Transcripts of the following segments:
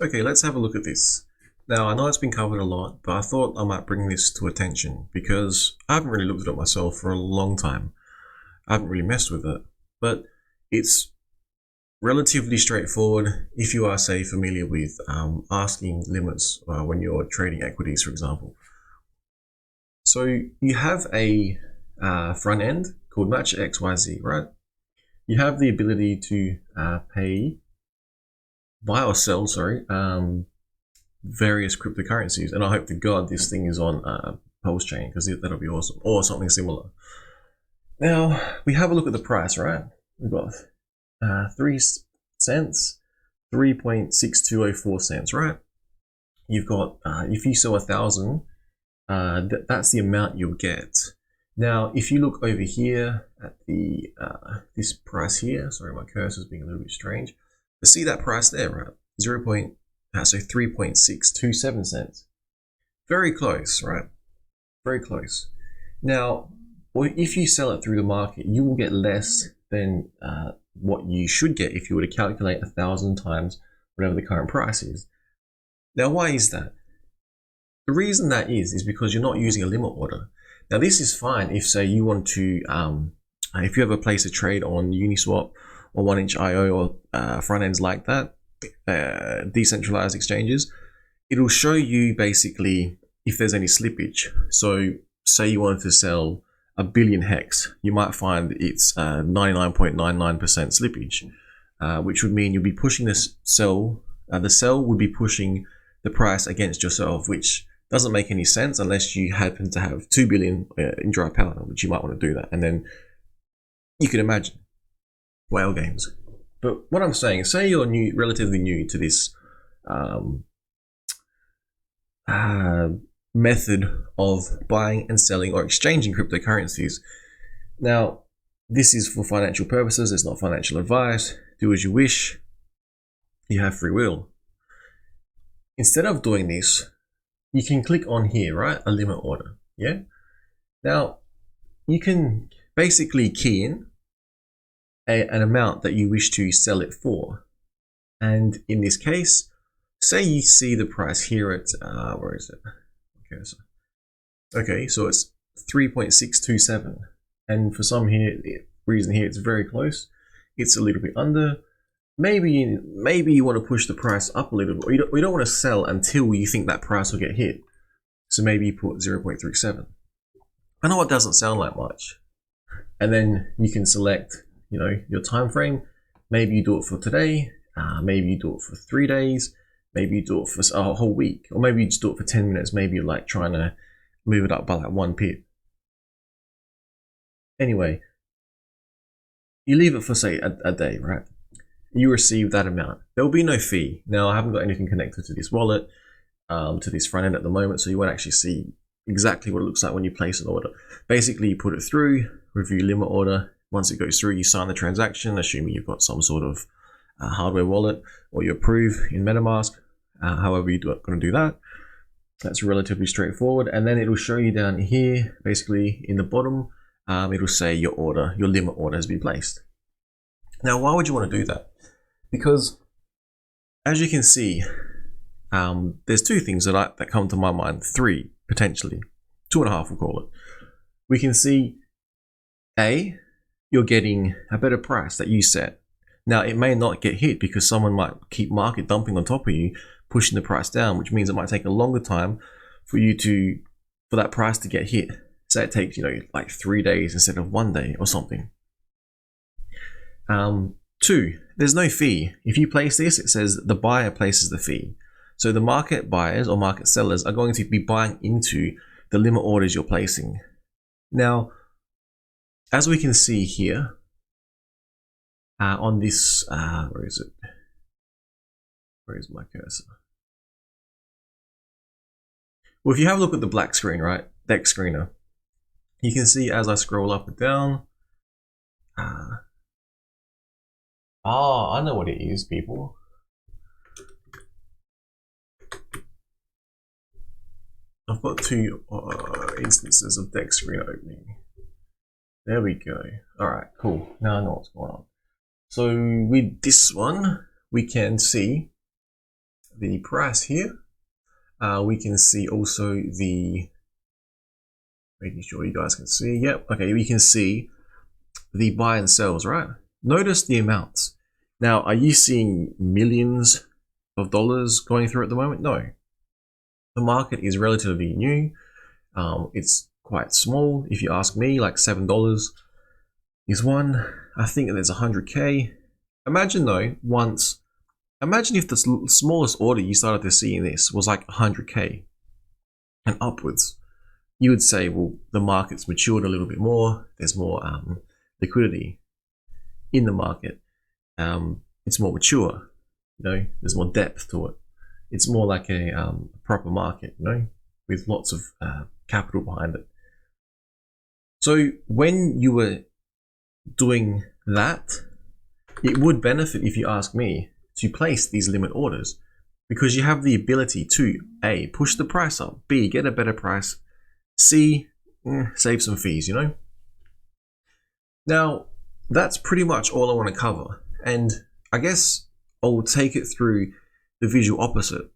Okay, let's have a look at this. Now, I know it's been covered a lot, but I thought I might bring this to attention because I haven't really looked at it myself for a long time. I haven't really messed with it, but it's relatively straightforward if you are, say, familiar with asking limits when you're trading equities, for example. So you have a front end called Matcha XYZ, right? You have the ability to buy or sell, various cryptocurrencies, and I hope to God this thing is on Pulse Chain because that'll be awesome, or something similar. Now we have a look at the price, right? We've got 3 cents, 3.6204 cents, right? You've got if you sell 1,000, that's the amount you'll get. Now, if you look over here at the this price here, sorry, my cursor's being a little bit strange. But see that price there, right? 3.627 cents. Very close, right? Very close. Now, if you sell it through the market, you will get less than what you should get if you were to calculate 1,000 times whatever the current price is. Now, why is that? The reason that is because you're not using a limit order. Now, this is fine if, say, you want to, if you ever place a trade on Uniswap or 1inch.io or front ends like that, decentralized exchanges, it'll show you basically if there's any slippage. So, say you wanted to sell a billion HEX, you might find it's 99.99% slippage, which would mean you'll be pushing this sell. The sell would be pushing the price against yourself, which doesn't make any sense unless you happen to have 2 billion in dry powder, which you might want to do that. And then you can imagine whale games. But what I'm saying, say you're new, relatively new to this method of buying and selling or exchanging cryptocurrencies. Now, this is for financial purposes. It's not financial advice. Do as you wish. You have free will. Instead of doing this, you can click on here, right? A limit order. Yeah. Now, you can basically key in an amount that you wish to sell it for. And in this case, say you see the price here at, where is it? Okay, so it's 3.627. And for some reason here, it's very close. It's a little bit under. Maybe you want to push the price up a little bit. You don't want to sell until you think that price will get hit. So maybe you put 0.37. I know it doesn't sound like much. And then you can select, your time frame. Maybe you do it for today. Maybe you do it for 3 days. Maybe you do it for a whole week. Or maybe you just do it for 10 minutes. Maybe you're like trying to move it up by like 1 pip. Anyway, you leave it for, say, a day, right? You receive that amount. There will be no fee. Now, I haven't got anything connected to this wallet, to this front end at the moment, so you won't actually see exactly what it looks like when you place an order. Basically, you put it through, review limit order. Once it goes through, you sign the transaction, assuming you've got some sort of hardware wallet, or you approve in MetaMask. However you're going to do that. That's relatively straightforward. And then it'll show you down here, basically in the bottom, it'll say your limit order has been placed. Now, why would you want to do that? Because, as you can see, there's two things that come to my mind. 3, potentially. 2.5, we'll call it. We can see, A, you're getting a better price that you set. Now, it may not get hit because someone might keep market dumping on top of you, pushing the price down, which means it might take a longer time for that price to get hit. Say it takes, like 3 days instead of 1 day or something. 2, there's no fee. If you place this, it says the buyer places the fee. So the market buyers or market sellers are going to be buying into the limit orders you're placing. Now, as we can see here, on this, where is it? Where is my cursor? Well, if you have a look at the black screen, right, deck screener, you can see as I scroll up and down, I know what it is, people. I've got 2 instances of deck screen opening. There we go. All right, cool. Now I know what's going on. So with this one, we can see the price here. We can see also the, making sure you guys can see, yep, okay, we can see the buy and sells, right? Notice the amounts. Now, are you seeing millions of dollars going through at the moment? No. The market is relatively new. It's quite small. If you ask me, like $7 is one. I think there's 100K. Imagine though, imagine if the smallest order you started to see in this was like 100K and upwards. You would say, well, the market's matured a little bit more. There's more liquidity in the market. It's more mature, you know, there's more depth to it. It's more like a proper market, you know, with lots of capital behind it. So when you were doing that, it would benefit, if you ask me, to place these limit orders, because you have the ability to A, push the price up, B, get a better price, C, save some fees, you know. Now, that's pretty much all I want to cover. And I guess I'll take it through the visual opposite.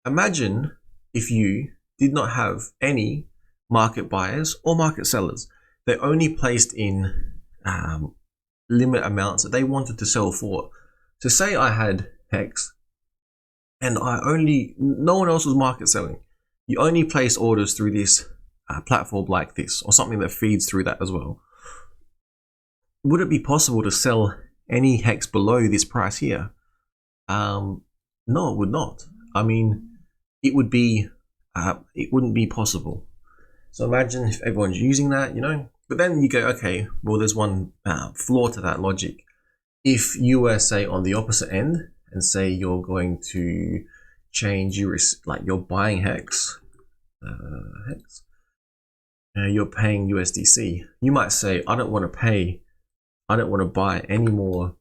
Imagine if you did not have any market buyers or market sellers. They only placed in limit amounts that they wanted to sell for. So say I had HEX and no one else was market selling. You only place orders through this platform like this, or something that feeds through that as well. Would it be possible to sell any HEX below this price here? No, it would not. I mean, it wouldn't be possible. So imagine if everyone's using that, you know. But then you go, okay, well, there's one flaw to that logic. If you were, say, on the opposite end, and say you're going to change like you're buying HEX, you're paying USDC. You might say, I don't want to buy any more.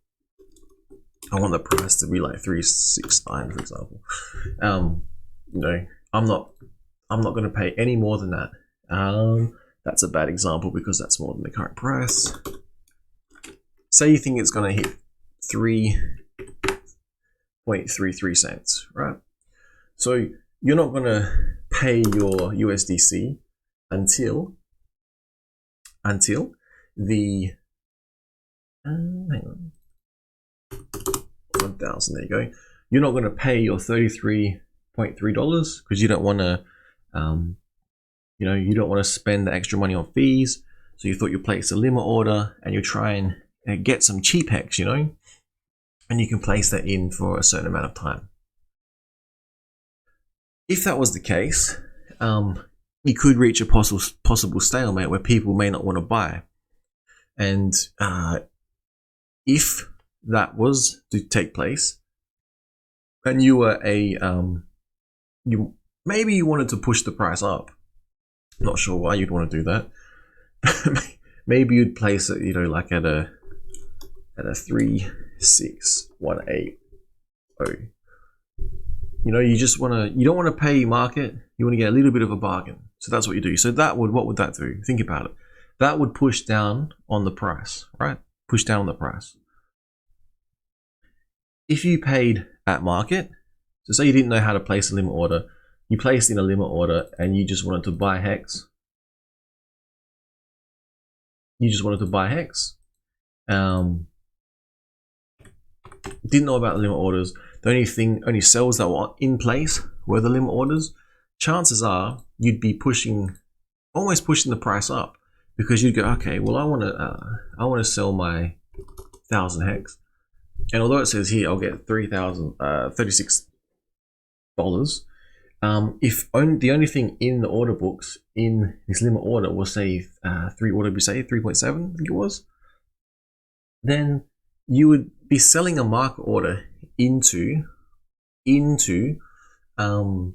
I want the price to be like 369, for example. You know, I'm not going to pay any more than that. That's a bad example because that's more than the current price. Say you think it's going to hit 3.33 cents, right? So you're not going to pay your USDC until the hang on, 1,000. There you go. You're not going to pay your $33.3 because you don't want to, you know, you don't want to spend the extra money on fees. So you thought you place a limit order and you try and get some cheap HEX, you know, and you can place that in for a certain amount of time. If that was the case, you could reach a possible stalemate where people may not want to buy. And if that was to take place, and you were maybe you wanted to push the price up. Not sure why you'd want to do that. Maybe you'd place it, you know, like at a 36180. You know, you don't want to pay market. You want to get a little bit of a bargain. So that's what you do. So what would that do? Think about it. That would push down on the price, right? Push down on the price. If you paid at market, so say you didn't know how to place a limit order, you placed in a limit order and you just wanted to buy HEX. Didn't know about the limit orders. The only sales that were in place were the limit orders. Chances are you'd be almost pushing the price up, because you'd go, okay, well, I want to sell my 1,000 HEX, and although it says here I'll get $36. If the only thing in the order books in this limit order was say 3.7, I think it was, then you would be selling a market order into the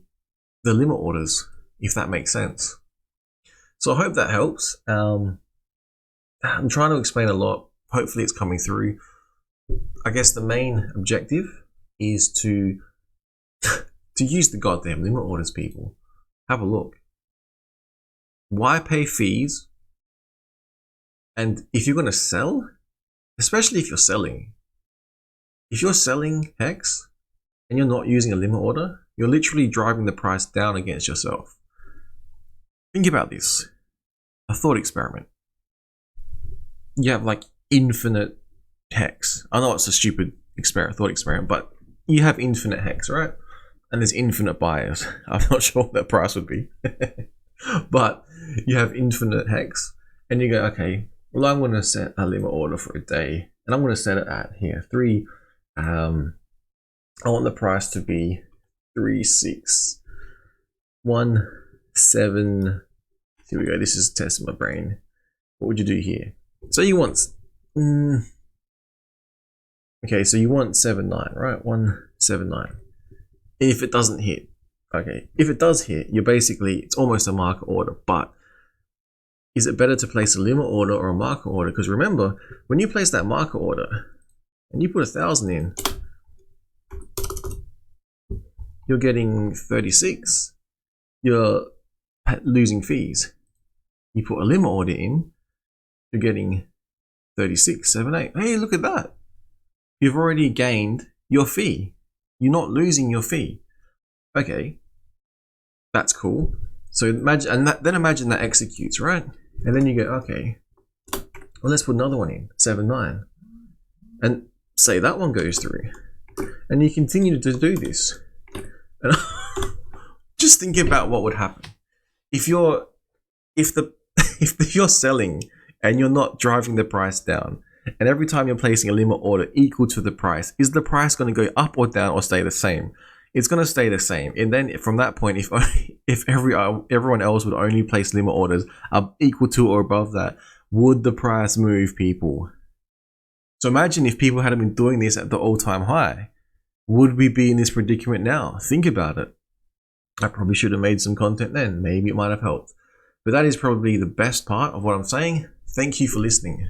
limit orders, if that makes sense. So I hope that helps. I'm trying to explain a lot. Hopefully it's coming through. I guess the main objective is to use the goddamn limit orders, people. Have a look. Why pay fees? And if you're going to sell, especially if you're selling HEX, and you're not using a limit order, you're literally driving the price down against yourself. Think about this. A thought experiment. You have like infinite HEX. I know it's a stupid thought experiment, but you have infinite HEX, right? And there's infinite buyers. I'm not sure what that price would be. But you have infinite HEX, and you go, okay, well, I'm going to set a limit order for a day, and I'm going to set it at here 3. I want the price to be 3617. Here we go. This is testing my brain. What would you do here? So you want, okay, so you want 79, right? 179. If it doesn't hit, okay, if it does hit, you're basically, it's almost a market order. But is it better to place a limit order or a market order? Because remember, when you place that market order and you put 1,000 in, you're getting 36. You're losing fees. You put a limit order in, you're getting 36.78. Hey, look at that. You've already gained your fee. You're not losing your fee. Okay, that's cool. So imagine, and then imagine that executes, right? And then you go, okay, well, let's put another one in, 7.9, and say that one goes through, and you continue to do this. And just think about what would happen if you're selling and you're not driving the price down, and every time you're placing a limit order equal to the price, is the price going to go up or down or stay the same? It's going to stay the same. And then from that point, if everyone else would only place limit orders equal to or above that, would the price move, people? So imagine if people hadn't been doing this at the all-time high, would we be in this predicament now? Think about it. I probably should have made some content then. Maybe it might have helped. But that is probably the best part of what I'm saying. Thank you for listening.